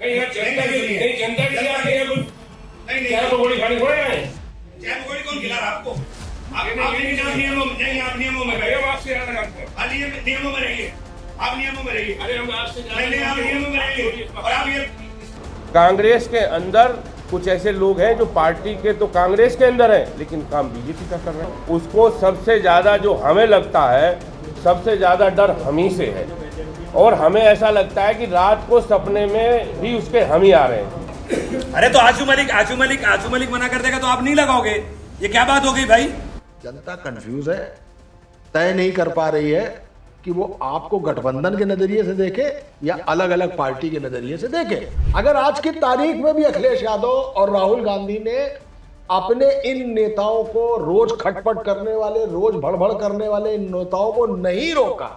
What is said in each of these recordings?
जनता के चाय पकौड़ी खाने थोड़े आए। चाय पकौड़ी कौन खिला रहा आपको? आप नियमों में रहिए। नियमों में रहिए। आप नियमों में रहिए। अरे हम आपसे नहीं, आप नियमों में रहिए। और आप ये कांग्रेस के अंदर कुछ ऐसे लोग हैं जो पार्टी के तो कांग्रेस के अंदर हैं लेकिन काम बीजेपी का कर रहे हैं। उसको सबसे ज्यादा जो हमें लगता है, सबसे ज्यादा डर हम ही से है। और हमें ऐसा लगता है कि रात को सपने में भी उसके हम ही आ रहे हैं। अरे तो आजू मलिक मना कर देगा तो आप नहीं लगाओगे? ये क्या बात हो गई भाई? जनता कंफ्यूज है, तय नहीं कर पा रही है कि वो आपको गठबंधन के नजरिए से देखे या अलग अलग पार्टी के नजरिए से देखे। अगर आज की तारीख में भी अखिलेश यादव और राहुल गांधी ने अपने इन नेताओं को, रोज खटपट करने वाले, रोज भड़बड़ करने वाले इन नेताओं को नहीं रोका,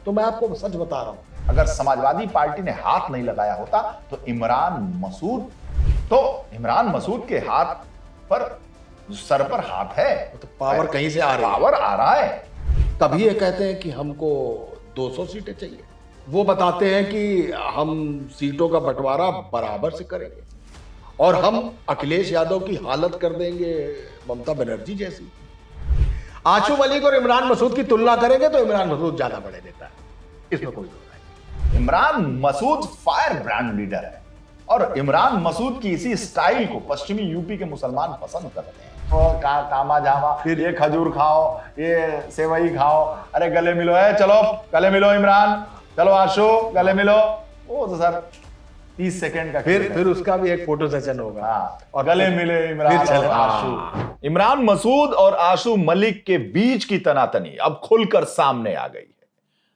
तो मैं आपको सच बता रहा हूं, अगर समाजवादी पार्टी ने हाथ नहीं लगाया होता तो इमरान मसूद के हाथ पर, सर पर हाथ है, तो पावर कहीं से आ रही है। पावर आ रहा है। तभी ये कहते हैं कि हमको 200 सीटें चाहिए। वो बताते हैं कि हम सीटों का बंटवारा बराबर से करेंगे और हम अखिलेश यादव की हालत कर देंगे ममता बनर्जी जैसी। आशू मलिक और इमरान मसूद की तुलना करेंगे तो इमरान मसूद ज्यादा बड़े नेता है, इसमें कोई दो नहीं। Imran Masood firebrand leader है और इमरान मसूद की इसी स्टाइल को पश्चिमी यूपी के मुसलमान पसंद करते हैं। तो कामा जामा, फिर ये खजूर खाओ, ये सेवई खाओ, अरे गले मिलो है, चलो गले मिलो इमरान, चलो आशु गले मिलो। वो तो सर 30 सेकंड का फिर उसका भी एक फोटो सेशन होगा। हाँ, और गले मिले इमरान और आशु। इमरान मसूद और आशु मलिक के बीच की तनातनी अब खुलकर सामने आ गई है।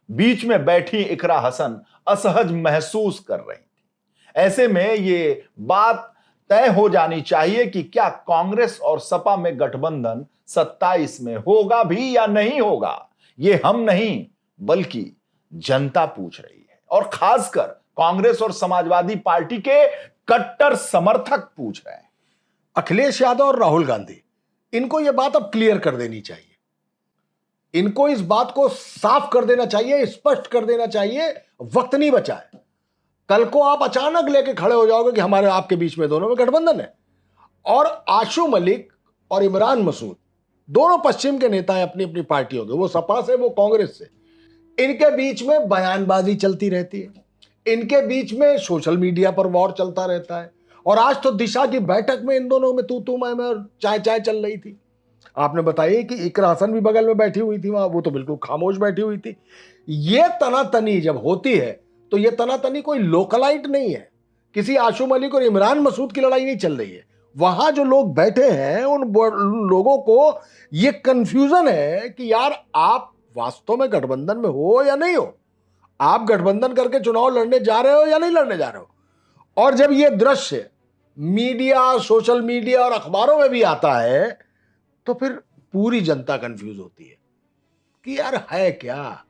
बीच में बैठी इकरा हसन असहज महसूस कर रही थी। ऐसे में ये बात तय हो जानी चाहिए कि क्या कांग्रेस और सपा में गठबंधन 27 में होगा भी या नहीं होगा। ये हम नहीं बल्कि जनता पूछ रही है और खासकर कांग्रेस और समाजवादी पार्टी के कट्टर समर्थक पूछ रहे हैं। अखिलेश यादव और राहुल गांधी, इनको यह बात अब क्लियर कर देनी चाहिए। इनको इस बात को साफ कर देना चाहिए, स्पष्ट कर देना चाहिए, वक्त नहीं बचा है। कल को आप अचानक लेके खड़े हो जाओगे कि हमारे आपके बीच में दोनों में गठबंधन है। और आशु मलिक और इमरान मसूद दोनों पश्चिम के नेता हैं अपनी अपनी पार्टियों के, वो सपा से, वो कांग्रेस से। इनके बीच में बयानबाजी चलती रहती है, इनके बीच में सोशल मीडिया पर वॉर चलता रहता है। और आज तो दिशा की बैठक में इन दोनों में तू मैं और चाय चाय चल रही थी। आपने बताइए कि इकरा हसन भी बगल में बैठी हुई थी वहां, वो तो बिल्कुल खामोश बैठी हुई थी। ये तनातनी जब होती है तो ये तनातनी कोई लोकलाइट नहीं है, किसी आशु मलिक और इमरान मसूद की लड़ाई नहीं चल रही है। वहां जो लोग बैठे हैं उन लोगों को ये कंफ्यूजन है कि यार आप वास्तव में गठबंधन में हो या नहीं हो, आप गठबंधन करके चुनाव लड़ने जा रहे हो या नहीं लड़ने जा रहे हो। और जब ये दृश्य मीडिया, सोशल मीडिया और अखबारों में भी आता है तो फिर पूरी जनता कंफ्यूज होती है कि यार है क्या।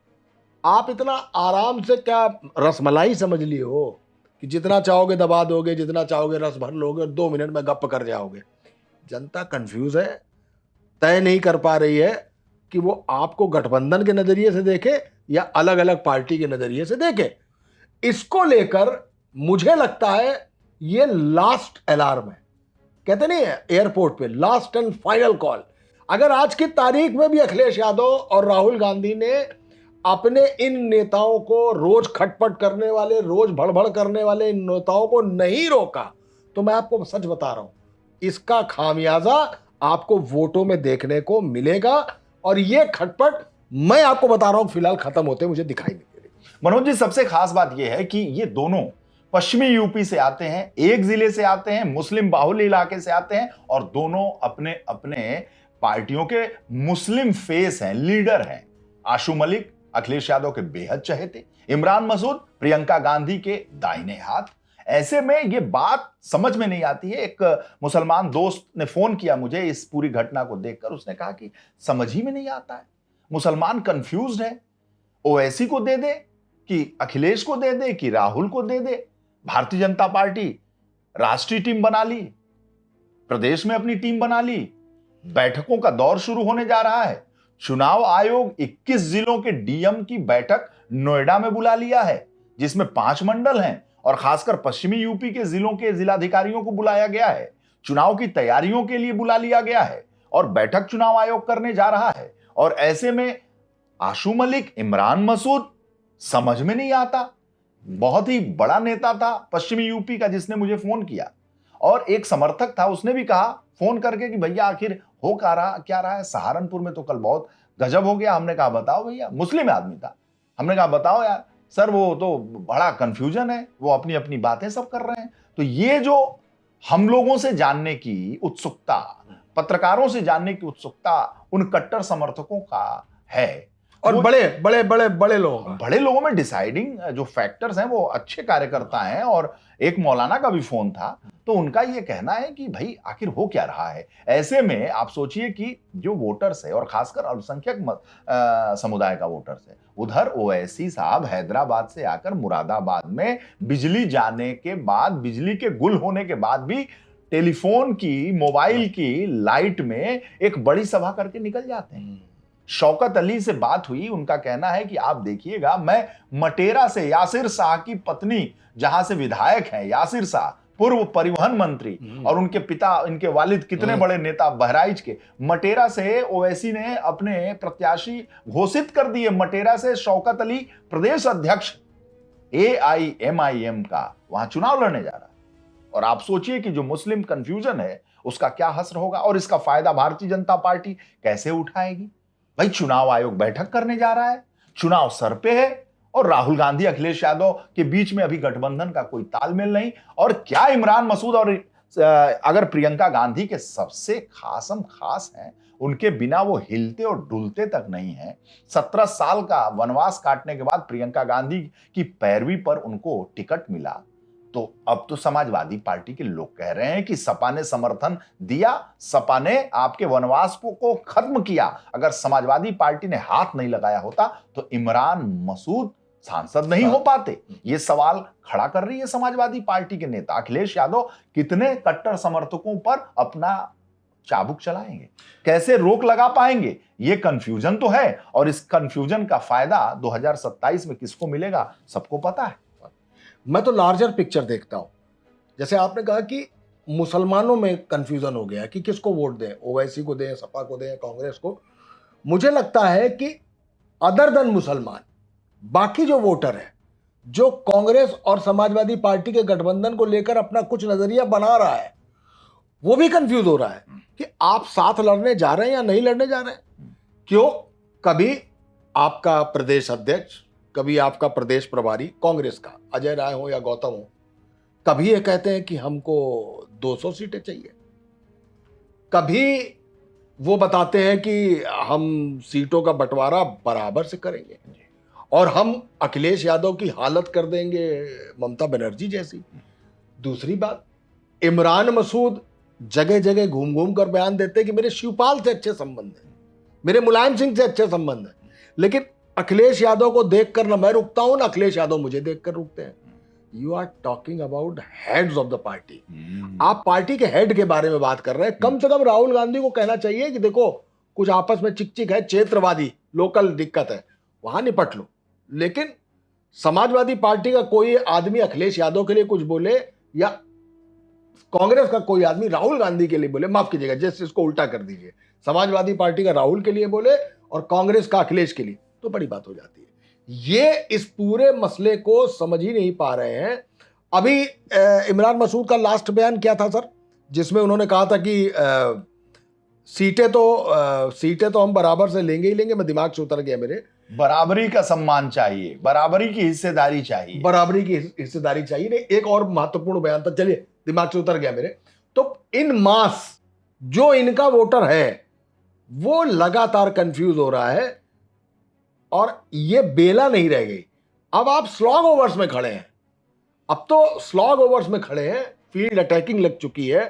आप इतना आराम से क्या रसमलाई समझ लिए हो कि जितना चाहोगे दबा दोगे, जितना चाहोगे रस भर लोगे और 2 मिनट में गप कर जाओगे। जनता कंफ्यूज है, तय नहीं कर पा रही है कि वो आपको गठबंधन के नजरिए से देखे या अलग अलग पार्टी के नजरिए से देखे। इसको लेकर मुझे लगता है ये लास्ट अलार्म है, कहते नहीं है एयरपोर्ट पे लास्ट एंड फाइनल कॉल। अगर आज की तारीख में भी अखिलेश यादव और राहुल गांधी ने अपने इन नेताओं को, रोज खटपट करने वाले, रोज भड़बड़ करने वाले इन नेताओं को नहीं रोका, तो मैं आपको सच बता रहा हूं, इसका खामियाजा आपको वोटों में देखने को मिलेगा। और ये खटपट मैं आपको बता रहा हूं फिलहाल खत्म होते मुझे दिखाई नहीं दे रही। मनोज जी, सबसे खास बात यह है कि ये दोनों पश्चिमी यूपी से आते हैं, एक जिले से आते हैं, मुस्लिम बाहुल्य इलाके से आते हैं और दोनों अपने अपने पार्टियों के मुस्लिम फेस हैं, लीडर हैं। आशु मलिक अखिलेश यादव के बेहद चहेते, इमरान मसूद प्रियंका गांधी के दाहिने हाथ। ऐसे में यह बात समझ में नहीं आती है। एक मुसलमान दोस्त ने फोन किया मुझे इस पूरी घटना को देखकर, उसने कहा कि समझ ही में नहीं आता है, मुसलमान कंफ्यूज्ड है, ओवैसी को दे दे कि अखिलेश को दे दे कि राहुल को दे दे। भारतीय जनता पार्टी राष्ट्रीय टीम बना ली, प्रदेश में अपनी टीम बना ली, बैठकों का दौर शुरू होने जा रहा है। चुनाव आयोग 21 जिलों के डीएम की बैठक नोएडा में बुला लिया है, जिसमें 5 मंडल हैं और खासकर पश्चिमी यूपी के जिलों के जिलाधिकारियों को बुलाया गया है, चुनाव की तैयारियों के लिए बुला लिया गया है और बैठक चुनाव आयोग करने जा रहा है। और ऐसे में आशु मलिक, इमरान मसूद समझ में नहीं आता। बहुत ही बड़ा नेता था पश्चिमी यूपी का जिसने मुझे फोन किया, और एक समर्थक था, उसने भी कहा फोन करके कि भैया आखिर हो क्या रहा है, सहारनपुर में तो कल बहुत गजब हो गया। हमने कहा बताओ भैया, मुस्लिम आदमी था, हमने कहा बताओ यार सर, वो तो बड़ा कंफ्यूजन है, वो अपनी अपनी बातें सब कर रहे हैं। तो ये जो हम लोगों से जानने की उत्सुकता, पत्रकारों से जानने की उत्सुकता उन कट्टर समर्थकों का है, और बड़े लोगों में डिसाइडिंग जो फैक्टर्स हैं वो अच्छे कार्यकर्ता हैं। और एक मौलाना का भी फोन था, तो उनका ये कहना है कि भाई आखिर हो क्या रहा है। ऐसे में आप सोचिए कि जो वोटर्स है और खासकर अल्पसंख्यक समुदाय का वोटर्स है, उधर ओवैसी साहब हैदराबाद से आकर मुरादाबाद में बिजली जाने के बाद, बिजली के गुल होने के बाद भी टेलीफोन की, मोबाइल की लाइट में एक बड़ी सभा करके निकल जाते हैं। शौकत अली से बात हुई, उनका कहना है कि आप देखिएगा, मैं मटेरा से यासिर शाह की पत्नी, जहां से विधायक हैं यासिर शाह, पूर्व परिवहन मंत्री, और उनके पिता, इनके वालिद कितने बड़े नेता बहराइच के, मटेरा से ओवैसी ने अपने प्रत्याशी घोषित कर दिए। मटेरा से शौकत अली प्रदेश अध्यक्ष AIMIM का वहां चुनाव लड़ने जा रहा है। और आप सोचिए कि जो मुस्लिम कंफ्यूजन है उसका क्या हश्र होगा, और इसका फायदा भारतीय जनता पार्टी कैसे उठाएगी। भाई चुनाव आयोग बैठक करने जा रहा है, चुनाव सर पे है, और राहुल गांधी, अखिलेश यादव के बीच में अभी गठबंधन का कोई तालमेल नहीं। और क्या इमरान मसूद और अगर प्रियंका गांधी के सबसे खासम खास हैं, उनके बिना वो हिलते और डुलते तक नहीं है। 17 साल का वनवास काटने के बाद प्रियंका गांधी की पैरवी पर उनको टिकट मिला, तो अब तो समाजवादी पार्टी के लोग कह रहे हैं कि सपा ने समर्थन दिया, सपा ने आपके वनवास को खत्म किया। अगर समाजवादी पार्टी ने हाथ नहीं लगाया होता तो इमरान मसूद सांसद नहीं हो पाते। ये सवाल खड़ा कर रही है समाजवादी पार्टी के नेता। अखिलेश यादव कितने कट्टर समर्थकों पर अपना चाबुक चलाएंगे, कैसे रोक लगा पाएंगे, ये कंफ्यूजन तो है। और इस कंफ्यूजन का फायदा 2027 में किसको मिलेगा, सबको पता है। मैं तो लार्जर पिक्चर देखता हूं। जैसे आपने कहा कि मुसलमानों में कंफ्यूजन हो गया कि किसको वोट दें, ओवैसी को दें, सपा को दें, कांग्रेस को। मुझे लगता है कि अदर देन मुसलमान, बाकी जो वोटर है, जो कांग्रेस और समाजवादी पार्टी के गठबंधन को लेकर अपना कुछ नजरिया बना रहा है, वो भी कंफ्यूज हो रहा है कि आप साथ लड़ने जा रहे हैं या नहीं लड़ने जा रहे हैं। क्यों? कभी आपका प्रदेश अध्यक्ष, कभी आपका प्रदेश प्रभारी कांग्रेस का अजय राय हो या गौतम हो, कभी ये कहते हैं कि हमको 200 सीटें चाहिए, कभी वो बताते हैं कि हम सीटों का बंटवारा बराबर से करेंगे और हम अखिलेश यादव की हालत कर देंगे ममता बनर्जी जैसी। दूसरी बात, इमरान मसूद जगह जगह घूम घूम कर बयान देते हैं कि मेरे शिवपाल से अच्छे संबंध हैं, मेरे मुलायम सिंह से अच्छे संबंध हैं, लेकिन अखिलेश यादव को देखकर ना मैं रुकता हूं ना अखिलेश यादव मुझे देखकर रुकते हैं। You are talking about heads of the party. आप पार्टी के हेड के बारे में बात कर रहे हैं। कम से कम राहुल गांधी को कहना चाहिए कि देखो कुछ आपस में चिक है, क्षेत्रवादी लोकल दिक्कत है, वहां निपट लो। लेकिन समाजवादी पार्टी का कोई आदमी अखिलेश यादव के लिए कुछ बोले या कांग्रेस का कोई आदमी राहुल गांधी के लिए बोले, माफ कीजिएगा जैसे इसको उल्टा कर दीजिए, समाजवादी पार्टी का राहुल के लिए बोले और कांग्रेस का अखिलेश के लिए, तो बड़ी बात हो जाती है। ये इस पूरे मसले को समझ ही नहीं पा रहे हैं। अभी इमरान मसूद का लास्ट बयान क्या था सर, जिसमें उन्होंने कहा था कि सीटें तो हम बराबर से लेंगे ही लेंगे। मैं दिमाग से उतर गया मेरे। बराबरी का सम्मान चाहिए, बराबरी की हिस्सेदारी चाहिए, बराबरी की हिस्सेदारी चाहिए। नहीं, एक और महत्वपूर्ण बयान था, चलिए दिमाग से उतर गया मेरे। तो इन मास जो इनका वोटर है वो लगातार कंफ्यूज हो रहा है और ये बेला नहीं रह गई। अब आप स्लॉग ओवर्स में खड़े हैं, अब तो स्लॉग ओवर्स में खड़े हैं, फील्ड अटैकिंग लग चुकी है,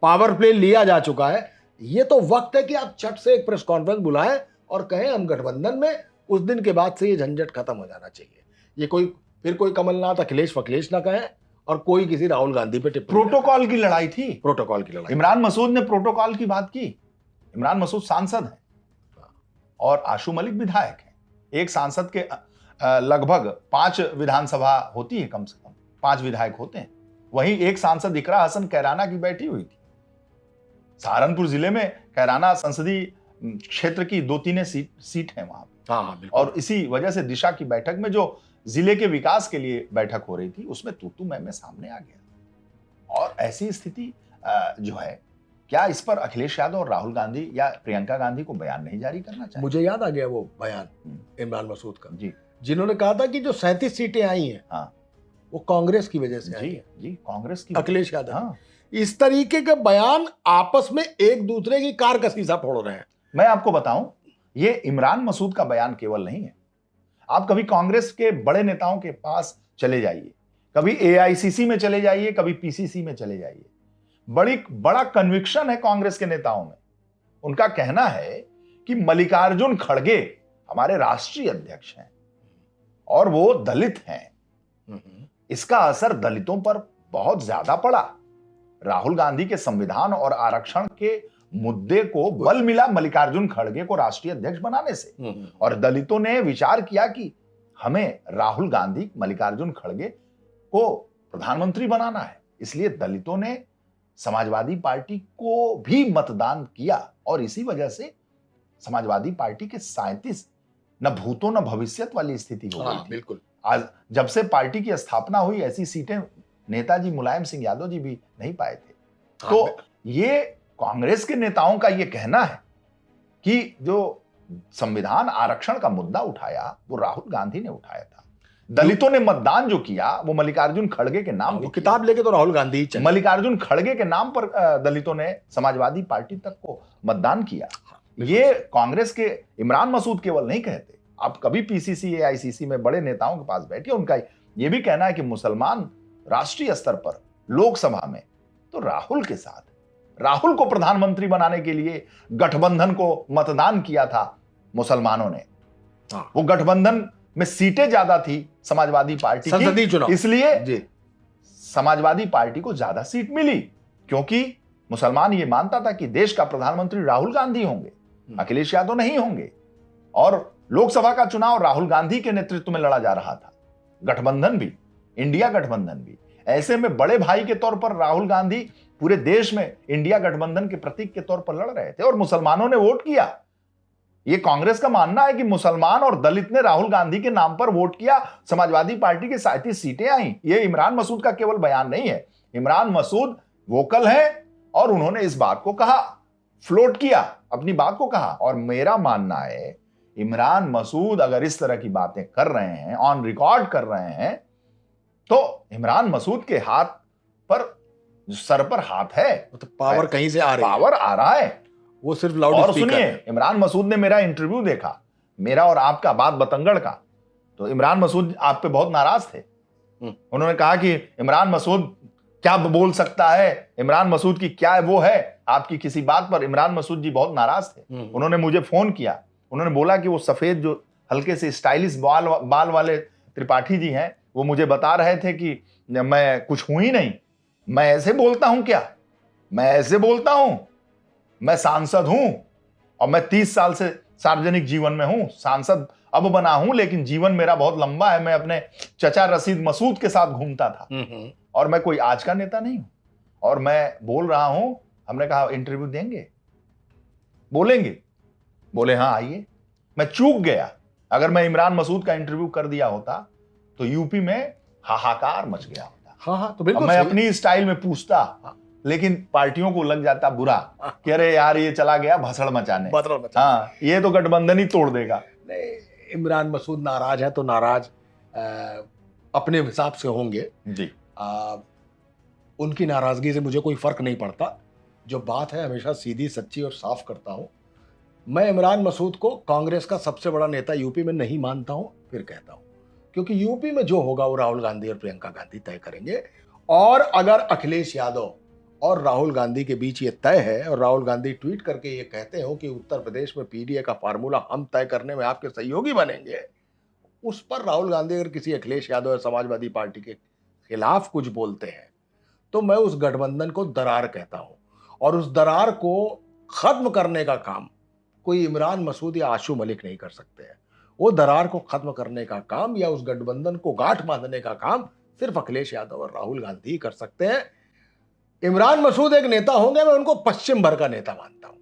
पावर प्ले लिया जा चुका है। ये तो वक्त है कि आप छट से एक प्रेस कॉन्फ्रेंस बुलाएं और कहें हम गठबंधन में। उस दिन के बाद से ये झंझट खत्म हो जाना चाहिए। ये फिर कोई कमलनाथ अखिलेश फखलेश ना कहें और कोई किसी राहुल गांधी पे टिप्पणी। प्रोटोकॉल की लड़ाई थी, प्रोटोकॉल की लड़ाई। इमरान मसूद ने प्रोटोकॉल की बात की। इमरान मसूद सांसद है और आशु मलिक विधायक है। एक सांसद के लगभग 5 विधानसभा होती है कम से कम, 5 विधायक होते हैं। वहीं एक सांसद इकरा हसन कैराना की बैठी हुई थी। सहारनपुर जिले में कैराना संसदीय क्षेत्र की 2-3 सीट है वहां पे। हाँ बिल्कुल। और इसी वजह से दिशा की बैठक में जो जिले के विकास के लिए बैठक हो रही थी, उसमें तू मैं सामने आ गया। और ऐसी स्थिति जो है, क्या इस पर अखिलेश यादव और राहुल गांधी या प्रियंका गांधी को बयान नहीं जारी करना चाहिए? मुझे याद आ गया वो बयान इमरान मसूद का, जी, जिन्होंने कहा था कि जो 37 सीटें आई हैं, हाँ, वो कांग्रेस की वजह से आई जी हैं। जी, कांग्रेस की, अखिलेश यादव, हाँ। इस तरीके के बयान आपस में एक दूसरे की कार का शीशा फोड़ रहे हैं। मैं आपको बताऊं, ये इमरान मसूद का बयान केवल नहीं है। आप कभी कांग्रेस के बड़े नेताओं के पास चले जाइए, कभी एआईसीसी में चले जाइए, कभी पीसीसी में चले जाइए, बड़ा कन्विक्शन है कांग्रेस के नेताओं में। उनका कहना है कि मल्लिकार्जुन खड़गे हमारे राष्ट्रीय अध्यक्ष हैं और वो दलित हैं। इसका असर दलितों पर बहुत ज्यादा पड़ा। राहुल गांधी के संविधान और आरक्षण के मुद्दे को बल मिला मल्लिकार्जुन खड़गे को राष्ट्रीय अध्यक्ष बनाने से। और दलितों ने विचार किया कि हमें राहुल गांधी, मल्लिकार्जुन खड़गे को प्रधानमंत्री बनाना है। इसलिए दलितों ने समाजवादी पार्टी को भी मतदान किया और इसी वजह से समाजवादी पार्टी के 37 न भूतों न भविष्यत वाली स्थिति हो गई थी। बिल्कुल। आज जब से पार्टी की स्थापना हुई, ऐसी सीटें नेताजी मुलायम सिंह यादव जी भी नहीं पाए थे। तो ये कांग्रेस के नेताओं का ये कहना है कि जो संविधान आरक्षण का मुद्दा उठाया वो राहुल गांधी ने उठाया था। दलितों ने मतदान जो किया वो मल्लिकार्जुन खड़गे के नाम पर। किताब लेके तो राहुल गांधी ही चले। मल्लिकार्जुन खड़गे के नाम पर दलितों ने समाजवादी पार्टी तक को मतदान किया। ये कांग्रेस के इमरान मसूद केवल नहीं कहते। आप कभी पीसीसी एआईसीसी में बड़े नेताओं के पास बैठिए, उनका ये भी कहना है कि मुसलमान राष्ट्रीय स्तर पर लोकसभा में तो राहुल के साथ, राहुल को प्रधानमंत्री बनाने के लिए गठबंधन को मतदान किया था मुसलमानों ने। वो गठबंधन में सीटें ज्यादा थी समाजवादी पार्टी संसदीय चुनाव, इसलिए समाजवादी पार्टी को ज्यादा सीट मिली, क्योंकि मुसलमान ये मानता था कि देश का प्रधानमंत्री राहुल गांधी होंगे, अखिलेश यादव नहीं होंगे। और लोकसभा का चुनाव राहुल गांधी के नेतृत्व में लड़ा जा रहा था, गठबंधन भी, इंडिया गठबंधन भी। ऐसे में बड़े भाई के तौर पर राहुल गांधी पूरे देश में इंडिया गठबंधन के प्रतीक के तौर पर लड़ रहे थे और मुसलमानों ने वोट किया। ये कांग्रेस का मानना है कि मुसलमान और दलित ने राहुल गांधी के नाम पर वोट किया, समाजवादी पार्टी की 37 सीटें आई। ये इमरान मसूद का केवल बयान नहीं है। इमरान मसूद वोकल है और उन्होंने इस बात को कहा, फ्लोट किया, अपनी बात को कहा। और मेरा मानना है इमरान मसूद अगर इस तरह की बातें कर रहे हैं, ऑन रिकॉर्ड कर रहे हैं, तो इमरान मसूद के हाथ पर, सर पर हाथ है, तो पावर कहीं से आ रही है, पावर आ रहा है। वो सिर्फ लाउड और स्पीकर सुनिए, है। इमरान मसूद ने मेरा इंटरव्यू देखा, मेरा और आपका बात बतंगड़ का, तो इमरान मसूद आप पे बहुत नाराज थे। उन्होंने कहा कि इमरान मसूद क्या बोल सकता है, इमरान मसूद की क्या वो है, आपकी किसी बात पर इमरान मसूद जी बहुत नाराज थे। उन्होंने मुझे फोन किया, उन्होंने बोला कि वो सफेद जो हल्के से स्टाइलिश बाल वाले त्रिपाठी जी हैं, वो मुझे बता रहे थे कि मैं कुछ हूं ही नहीं, मैं ऐसे बोलता हूं क्या, मैं ऐसे बोलता हूं, मैं सांसद हूं और मैं 30 साल से सार्वजनिक जीवन में हूं, सांसद अब बना हूं, लेकिन जीवन मेरा बहुत लंबा है। मैं अपने चचा रशीद मसूद के साथ घूमता था और मैं कोई आज का नेता नहीं हूं और मैं बोल रहा हूं। हमने कहा इंटरव्यू देंगे, बोलेंगे, बोले हाँ आइए। मैं चूक गया, अगर मैं इमरान मसूद का इंटरव्यू कर दिया होता तो यूपी में हाहाकार मच गया होता। हाँ तो बिल्कुल मैं अपनी स्टाइल में पूछता, लेकिन पार्टियों को लग जाता बुरा कि अरे यार ये चला गया भसड़ मचाने, हाँ ये तो गठबंधन ही तोड़ देगा। इमरान मसूद नाराज है तो नाराज अपने हिसाब से होंगे जी। उनकी नाराजगी से मुझे कोई फर्क नहीं पड़ता। जो बात है हमेशा सीधी, सच्ची और साफ करता हूं। मैं इमरान मसूद को कांग्रेस का सबसे बड़ा नेता यूपी में नहीं मानता हूं, फिर कहता हूं, क्योंकि यूपी में जो होगा वो राहुल गांधी और प्रियंका गांधी तय करेंगे। और अगर अखिलेश यादव और राहुल गांधी के बीच ये तय है और राहुल गांधी ट्वीट करके ये कहते हो कि उत्तर प्रदेश में पीडीए का फार्मूला हम तय करने में आपके सहयोगी बनेंगे, उस पर राहुल गांधी अगर किसी अखिलेश यादव और समाजवादी पार्टी के खिलाफ कुछ बोलते हैं तो मैं उस गठबंधन को दरार कहता हूं। और उस दरार को खत्म करने का काम कोई इमरान मसूद या आशू मलिक नहीं कर सकते हैं। वो दरार को खत्म करने का काम या उस गठबंधन को गांठ बांधने का काम सिर्फ अखिलेश यादव और राहुल गांधी ही कर सकते हैं। इमरान मसूद एक नेता होंगे, मैं उनको पश्चिम भर का नेता मानता हूं,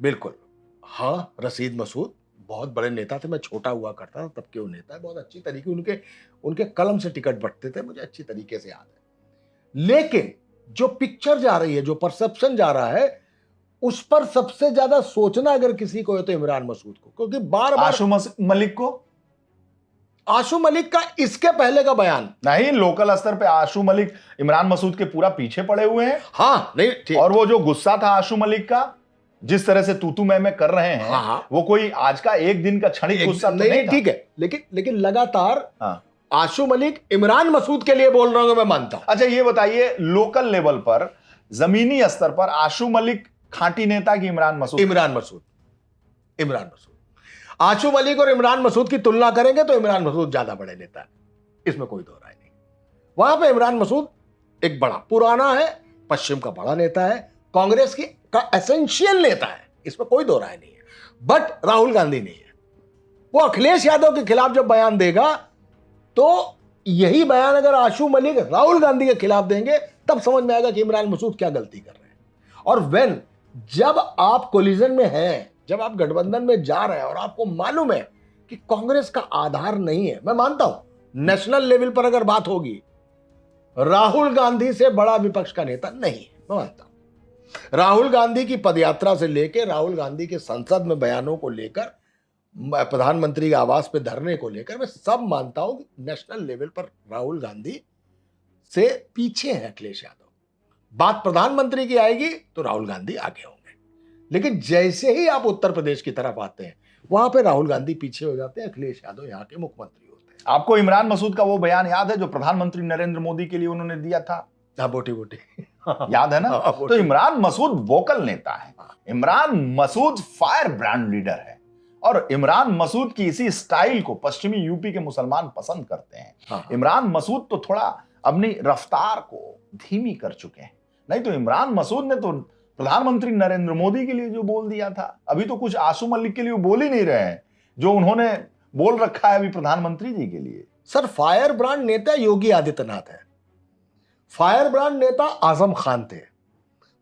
बिल्कुल। हाँ, रशीद मसूद बहुत बड़े नेता थे, मैं छोटा हुआ करता था तब के वो नेता है, बहुत अच्छी तरीके उनके कलम से टिकट बंटते थे, मुझे अच्छी तरीके से याद है। लेकिन जो पिक्चर जा रही है, जो परसेप्शन जा रहा है, उस पर सबसे ज्यादा सोचना अगर किसी को है तो इमरान मसूद को, क्योंकि बार बार आशू मलिक को, आशू मलिक का इसके पहले का बयान नहीं, लोकल स्तर पे आशू मलिक इमरान मसूद के पूरा पीछे पड़े हुए हैं। हाँ नहीं ठीक, और वो जो गुस्सा था आशू मलिक का, जिस तरह से तूतू मैं कर रहे हैं, हाँ, वो कोई आज का एक दिन का क्षणिक गुस्सा तो नहीं था। ठीक है, लेकिन लगातार आशू मलिक इमरान मसूद के लिए बोल रहा हूं, मैं मानता हूं। अच्छा ये बताइए, लोकल लेवल पर, जमीनी स्तर पर आशू मलिक खांटी नेता की इमरान मसूद? इमरान मसूद। आशू मलिक और इमरान मसूद की तुलना करेंगे तो इमरान मसूद ज्यादा बड़े नेता है, इसमें कोई दो राय नहीं। वहां पे इमरान मसूद एक बड़ा पुराना है, पश्चिम का बड़ा नेता है, कांग्रेस का एसेंशियल नेता है, इसमें कोई दो राय नहीं है। बट राहुल गांधी नहीं है। वो अखिलेश यादव के खिलाफ जब बयान देगा तो यही बयान अगर आशू मलिक राहुल गांधी के खिलाफ देंगे तब समझ में आएगा कि इमरान मसूद क्या गलती कर रहे हैं। और जब आप कोलिजन में हैं, जब आप गठबंधन में जा रहे हैं और आपको मालूम है कि कांग्रेस का आधार नहीं है, मैं मानता हूं नेशनल लेवल पर अगर बात होगी, राहुल गांधी से बड़ा विपक्ष का नेता नहीं है, मैं मानता हूं। राहुल गांधी की पदयात्रा से लेकर, राहुल गांधी के संसद में बयानों को लेकर, प्रधानमंत्री के आवास पे धरने को लेकर, मैं सब मानता हूं कि नेशनल लेवल पर राहुल गांधी से पीछे है अखिलेश यादव। बात प्रधानमंत्री की आएगी तो राहुल गांधी आगे होंगे, लेकिन जैसे ही आप उत्तर प्रदेश की तरफ आते हैं वहां पे राहुल गांधी पीछे हो जाते हैं, अखिलेश यादव यहाँ के मुख्यमंत्री होते हैं। आपको इमरान मसूद का वो बयान याद है जो प्रधानमंत्री नरेंद्र मोदी के लिए उन्होंने दिया था? हाँ, बोटी याद है ना? तो इमरान मसूद वोकल नेता है, Imran Masood firebrand leader है, और इमरान मसूद की इसी स्टाइल को पश्चिमी यूपी के मुसलमान पसंद करते हैं। इमरान मसूद तो थोड़ा अपनी रफ्तार को धीमी कर चुके हैं, नहीं तो इमरान मसूद ने तो प्रधानमंत्री नरेंद्र मोदी के लिए जो बोल दिया था, अभी तो कुछ आशू मलिक के लिए बोल ही नहीं रहे हैं जो उन्होंने बोल रखा है अभी प्रधानमंत्री जी के लिए। सर, फायर ब्रांड नेता योगी आदित्यनाथ है, फायर ब्रांड नेता आजम खान थे,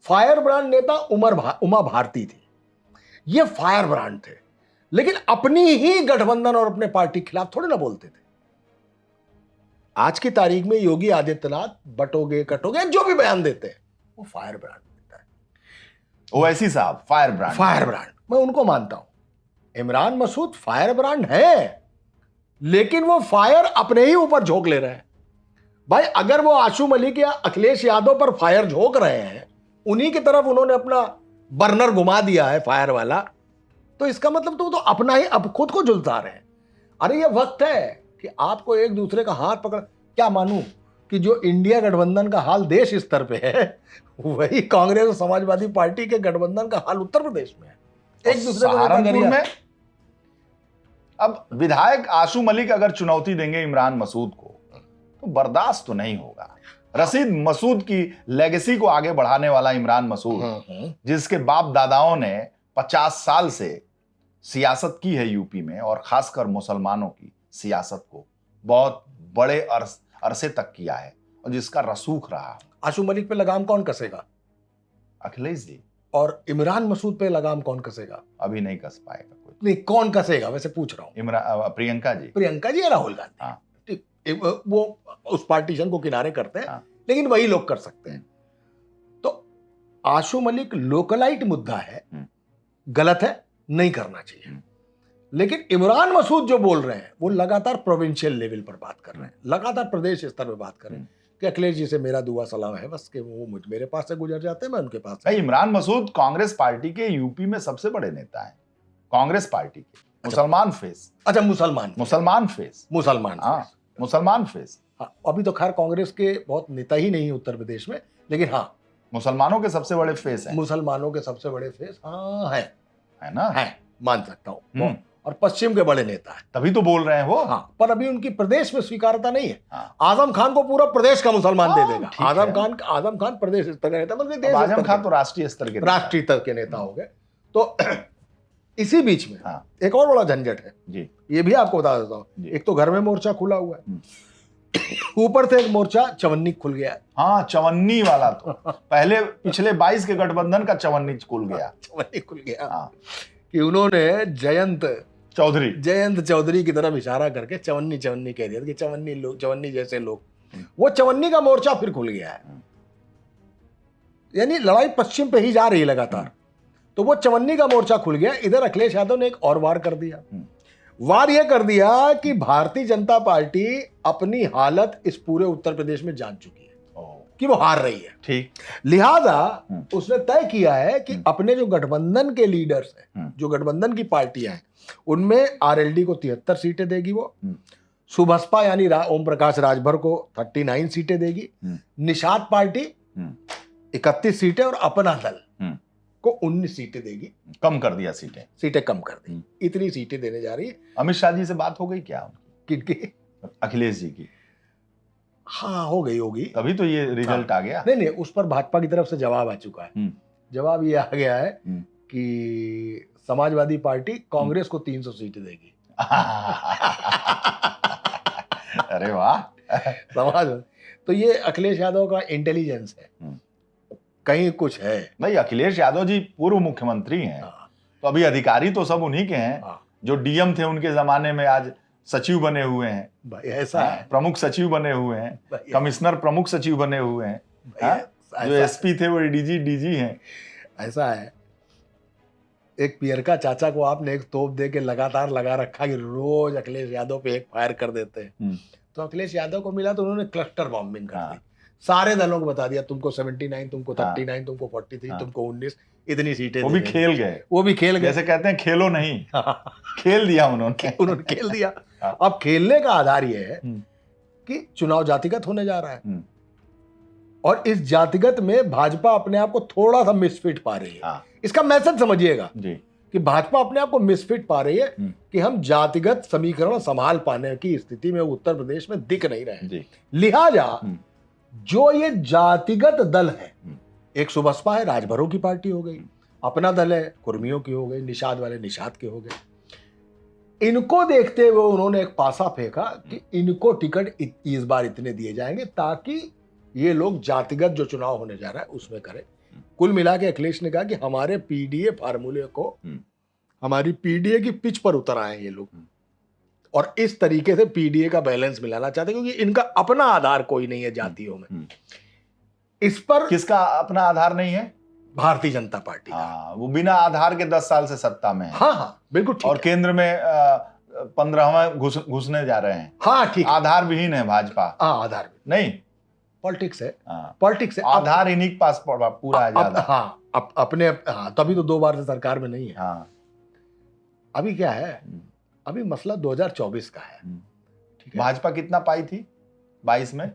फायर ब्रांड नेता उमा भारती थी, ये फायर ब्रांड थे, लेकिन अपनी ही गठबंधन और अपने पार्टी के खिलाफ थोड़े ना बोलते थे। आज की तारीख में योगी आदित्यनाथ बटोगे कटोगे जो भी बयान देते हैं वो फायर ब्रांड नेता है। ओवैसी साहब फायर ब्रांड, मैं उनको मानता हूं। इमरान मसूद फायर ब्रांड है, लेकिन वो फायर अपने ही ऊपर झोंक ले रहे हैं। भाई, अगर वो आशू मलिक या अखिलेश यादव पर फायर झोंक रहे हैं, उन्हीं की तरफ उन्होंने अपना बर्नर घुमा दिया है फायर वाला, तो इसका मतलब तो अपना ही अब खुद को झुलसा रहे हैं। अरे ये वक्त है कि आपको एक दूसरे का हाथ पकड़, क्या मानूं कि जो इंडिया गठबंधन का हाल देश स्तर पे है वही कांग्रेस और समाजवादी पार्टी के गठबंधन का हाल उत्तर प्रदेश में है। एक दूसरे सहारनपुर में अब विधायक आशू मलिक अगर चुनौती देंगे इमरान मसूद को तो बर्दाश्त तो नहीं होगा। रशीद मसूद की लेगेसी को आगे बढ़ाने वाला इमरान मसूद, जिसके बाप दादाओं ने 50 साल से सियासत की है यूपी में, और खासकर मुसलमानों की सियासत को बहुत बड़े अरसे तक किया है, और जिसका रसूख रहा। आशू मलिक पे लगाम कौन कसेगा? अखिलेश जी। और इमरान मसूद पे लगाम कौन कसेगा? अभी नहीं कस पाएगा कोई। नहीं, कौन कसेगा वैसे पूछ रहा हूं। प्रियंका जी या राहुल गांधी। हाँ। वो उस पार्टीशन को किनारे करते हैं, हाँ। लेकिन वही लोग कर सकते हैं। तो आशू मलिक लोकलाइट मुद्दा है, गलत है, नहीं करना चाहिए। लेकिन इमरान मसूद जो बोल रहे हैं वो लगातार प्रोविंशियल लेवल पर बात कर रहे हैं, लगातार प्रदेश स्तर पर बात कर रहे हैं कि अखिलेश जी से मेरा दुआ सलाम है, बस कि वो मेरे पास से गुजर जाते हैं, मैं उनके पास से। इमरान मसूद कांग्रेस पार्टी के यूपी में सबसे बड़े नेता हैं, कांग्रेस पार्टी के। मुसलमान फेस। अच्छा, मुसलमान फेस। हाँ, अभी तो खैर कांग्रेस के बहुत नेता ही नहीं है उत्तर प्रदेश में, लेकिन हाँ मुसलमानों के सबसे बड़े फेस हैं। मुसलमानों के सबसे बड़े फेस, हाँ है ना, है, मान सकता हूँ। और पश्चिम के बड़े नेता है, तभी तो बोल रहे हैं वो। हाँ, पर अभी उनकी प्रदेश में स्वीकारता नहीं है। हाँ। आजम खान को पूरा प्रदेश का मुसलमान दे देगा। आजम खान प्रदेश स्तर का नेता, बल्कि आजम खान तो राष्ट्रीय स्तर के नेता हो गए। तो इसी बीच में एक और बड़ा झंझट है जी, ये भी आपको बता देता हूँ। एक तो घर में मोर्चा खुला हुआ है, ऊपर से एक मोर्चा चवन्नी खुल गया। हाँ, चवन्नी वाला तो पहले पिछले 22 के गठबंधन का चवन्नी खुल गया। चवन्नी खुल गया। हाँ, कि उन्होंने जयंत चौधरी की तरफ इशारा करके चवन्नी कह दिया कि चवन्नी जैसे लोग, वो चवन्नी का मोर्चा फिर खुल गया है। यानी लड़ाई पश्चिम पे ही जा रही है लगातार। तो वो चवन्नी का मोर्चा खुल गया। इधर अखिलेश यादव ने एक और वार कर दिया। वार यह कर दिया कि भारतीय जनता पार्टी अपनी हालत इस पूरे उत्तर प्रदेश में जान चुकी है कि वो हार रही है। ठीक। लिहाजा उसने तय किया है कि अपने जो गठबंधन के लीडर्स हैं, जो गठबंधन की पार्टियां हैं, उनमें आरएलडी को 73 सीटें देगी वो, सुबसपा यानी ओम प्रकाश राजभर को 39 सीटें देगी, निषाद पार्टी 31 सीटें और अपना दल को 19 सीटें देगी। कम कर दिया, सीटें कम कर दी। इतनी सीटें देने जा रही है। अमित शाह जी से बात हो गई क्या? किनकी? अखिलेश जी की। हाँ, हो गई होगी, तभी तो ये रिजल्ट आ गया। नहीं, उस पर भाजपा की तरफ से जवाब आ चुका है। जवाब ये आ गया है कि समाजवादी पार्टी कांग्रेस को 300 सीटें देगी। अरे वाह। समाजवादी, तो ये अखिलेश यादव का इंटेलिजेंस है, कहीं कुछ है। नहीं, अखिलेश यादव जी पूर्व मुख्यमंत्री हैं, तो अभी अधिकारी तो सब उन्हीं के हैं। जो डीएम थे उनके जमाने में आज सचिव बने हुए हैं भाई, ऐसा है। प्रमुख सचिव बने हुए हैं, कमिश्नर प्रमुख सचिव बने हुए हैं, जो एसपी थे वो डीजी हैं। ऐसा है। एक पियरका चाचा को आपने एक तोप दे के लगातार लगा रखा कि रोज अखिलेश यादव पे एक फायर कर देते हैं। तो अखिलेश यादव को मिला तो उन्होंने क्लस्टर बॉम्बिंग कर दी। सारे दलों को बता दिया, तुमको 79, तुमको 39, तुमको 43, तुमको 19, इतनी सीटें। वो भी खेल गए। जैसे कहते हैं खेलो नहीं, खेल दिया उन्होंने खेल दिया। अब खेलने का आधार यह है कि चुनाव जातिगत होने जा रहा है, और इस जातिगत में भाजपा अपने आप को थोड़ा सा मिसफिट पा रही है। इसका मैसेज समझिएगा कि भाजपा अपने आप को मिसफिट पा रही है कि हम जातिगत समीकरण संभाल पाने की स्थिति में उत्तर प्रदेश में दिख नहीं रहे। लिहाजा जो ये जातिगत दल है, एक सुबसपा है, राजभरों की पार्टी हो गई, अपना दल है, कुर्मियों की हो गई, निषाद वाले निषाद के हो गए। इनको देखते हुए उन्होंने एक पासा फेंका कि इनको टिकट इस बार इतने दिए जाएंगे ताकि ये लोग जातिगत जो चुनाव होने जा रहा है उसमें करें। कुल मिला के अखिलेश ने कहा कि हमारे पीडीए फार्मूले को, हमारी पीडीए की पिच पर उतर आए ये लोग, और इस तरीके से पीडीए का बैलेंस मिलाना चाहते हैं, क्योंकि इनका अपना आधार कोई नहीं है जातियों में। इस पर किसका अपना आधार नहीं है? भारतीय जनता पार्टी का। वो बिना आधार के 10 साल से सत्ता में है। हाँ, बिल्कुल ठीक। और केंद्र में 15वां घुसने जा रहे हैं। हाँ, ठीक। आधार विहीन है भाजपा। आधार नहीं, पॉलिटिक्स है। पॉलिटिक्स है। आधार इन्हीं के पास पूरा है ज्यादा। हाँ, अपने तभी तो 2 बार से सरकार में नहीं है। हाँ। अभी क्या है, अभी मसला 2024 का है। ठीक है। भाजपा कितना पाई थी 22 में?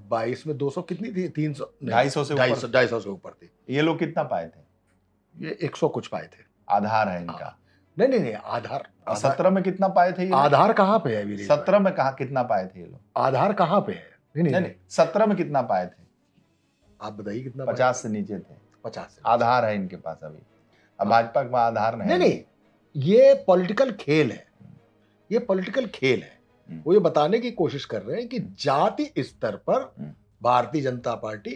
22 में 200 कितनी थी? 300, 250 से ऊपर थी। ये लोग कितना पाए थे? ये 100 कुछ पाए थे। आधार है इनका। नहीं, आधार 17 में कितना पाए थे ये? आधार कहाँ पे है? 17 में कितना पाए थे ये लोग? आधार कहाँ पे है? नहीं, 17 में कितना पाए थे? आप बताइए कितना? 50 से नीचे थे। 50 से आधार है इनके पास अभी। अब भाजपा के पास आधार नहीं, ये पॉलिटिकल खेल है। ये पॉलिटिकल खेल है। वो ये बताने की कोशिश कर रहे हैं कि जाति स्तर पर भारतीय जनता पार्टी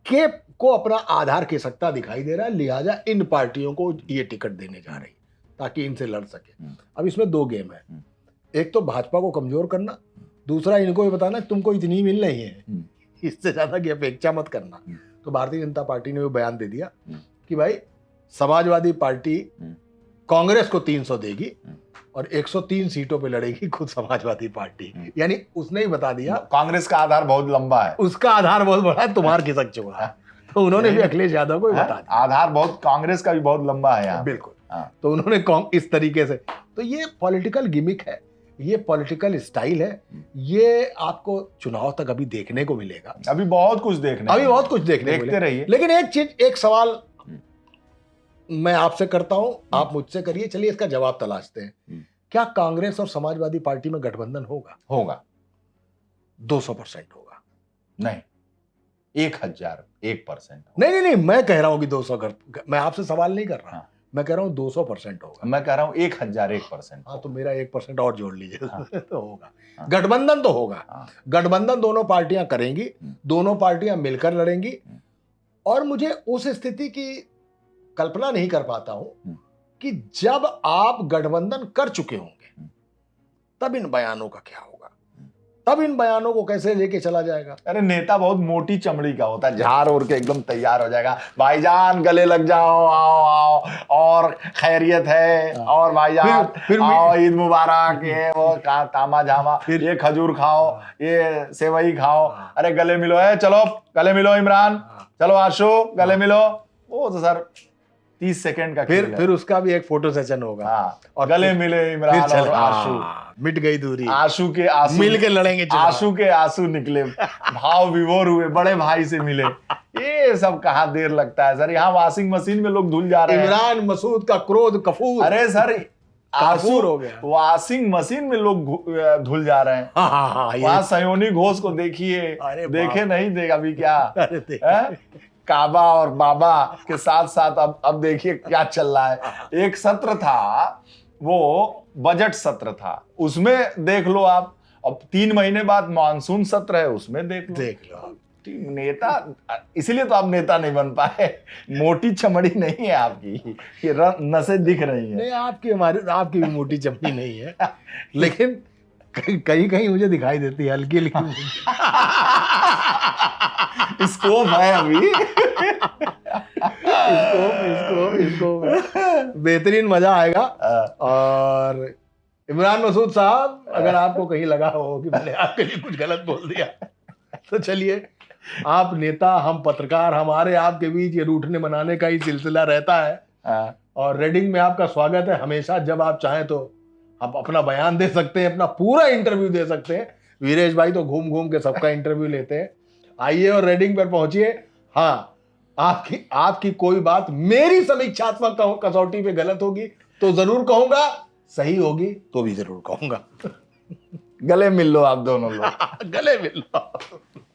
के को अपना आधार की सत्ता दिखाई दे रहा है, लिहाजा इन पार्टियों को ये टिकट देने जा रही ताकि इनसे लड़ सके। अब इसमें 2 गेम है। एक तो भाजपा को कमजोर करना, दूसरा इनको ये बताना तुमको इतनी मिल रही है, इससे ज्यादा की अपेक्षा मत करना। तो भारतीय जनता पार्टी ने वो बयान दे दिया कि भाई समाजवादी पार्टी कांग्रेस को 300 देगी और 103 सीटों पे लड़ेगी खुद समाजवादी पार्टी। यानी उसने ही बता दिया कांग्रेस का आधार बहुत लंबा है, उसका आधार बहुत बड़ा है, तुम्हार खिसक चुका है। तो उन्होंने भी अखिलेश यादव को बता दिया आधार बहुत, कांग्रेस का भी बहुत लंबा है यहाँ। बिल्कुल। तो उन्होंने इस तरीके से, तो ये पॉलिटिकल गिमिक है, ये पॉलिटिकल स्टाइल है, ये आपको चुनाव तक अभी देखने को मिलेगा। अभी बहुत कुछ देखते रहिए। लेकिन एक सवाल मैं आपसे करता हूं, आप मुझसे करिए, चलिए इसका जवाब तलाशते हैं। क्या कांग्रेस और समाजवादी पार्टी में गठबंधन होगा? 200% होगा। नहीं, 1001%। नहीं, मैं कह रहा हूं कि 200। मैं आपसे सवाल नहीं कर रहा, मैं कह रहा हूँ 200% होगा। मैं कह रहा हूं 1001%। हाँ, तो मेरा 1% और जोड़ लीजिए। तो होगा, गठबंधन तो होगा। गठबंधन दोनों पार्टियां करेंगी, दोनों पार्टियां मिलकर लड़ेंगी। और मुझे उस स्थिति की कल्पना नहीं कर पाता हूं कि जब आप गठबंधन कर चुके होंगे तब इन बयानों का क्या होगा, तब इन बयानों को कैसे लेके चला जाएगा। अरे नेता बहुत मोटी चमड़ी का होता है, झाड़ ओढ़ के एकदम तैयार हो जाएगा, भाईजान गले लग जाओ, आओ आओ और खैरियत है, और भाईजान फिर आओ ईद मुबारक, ये वो तामा झामा, ये खजूर खाओ, ये सेवई खाओ, अरे गले मिलो है, चलो गले मिलो इमरान, चलो आशु गले मिलो। वो तो सर 30 सेकंड का खेल है। फिर उसका भी एक फोटो सेशन होगा। हाँ, और गले मिले इमरान और आशु, मिट गई दूरी, आशु के आंसू मिल के लड़ेंगे, आशु के आंसू निकले, भाव विभोर हुए, बड़े भाई से मिले। ये सब कहाँ देर लगता है सर, यहाँ वॉशिंग मशीन में लोग धुल जा रहे हैं। इमरान मसूद का क्रोध कफूर, अरे सर आंसू हो गया, वॉशिंग मशीन में लोग धुल जा रहे हैं। वहां सयोनी घोष को देखिए, देखे नहीं देगा अभी क्या काबा और बाबा के साथ साथ अब देखिए क्या चल रहा है। एक सत्र था, वो बजट सत्र था, उसमें देख लो आप। अब 3 महीने बाद मानसून सत्र है, उसमें देख लो। नेता, इसीलिए तो आप नेता नहीं बन पाए, मोटी चमड़ी नहीं है आपकी, ये नसें दिख रही हैं। नहीं, आपकी भी मोटी चमड़ी नहीं है, लेकिन कहीं कहीं मुझे दिखाई देती है हल्की हल्की। स्कोप है अभी। इसको बेहतरीन मजा आएगा। और इमरान मसूद साहब, अगर आपको कहीं लगा हो कि मैंने आपके लिए कुछ गलत बोल दिया, तो चलिए, आप नेता, हम पत्रकार, हमारे आपके बीच ये रूठने मनाने का ही सिलसिला रहता है। और रेडिंग में आपका स्वागत है हमेशा। जब आप चाहें तो आप अपना बयान दे सकते हैं, अपना पूरा इंटरव्यू दे सकते हैं। वीरेश भाई तो घूम घूम के सबका इंटरव्यू लेते हैं। आइए और रेडिंग पर पहुंचिए। हाँ, आपकी कोई बात मेरी समीक्षात्मक कसौटी पे गलत होगी तो जरूर कहूंगा, सही होगी तो भी जरूर कहूंगा। गले मिल लो आप दोनों लोग। गले मिल लो।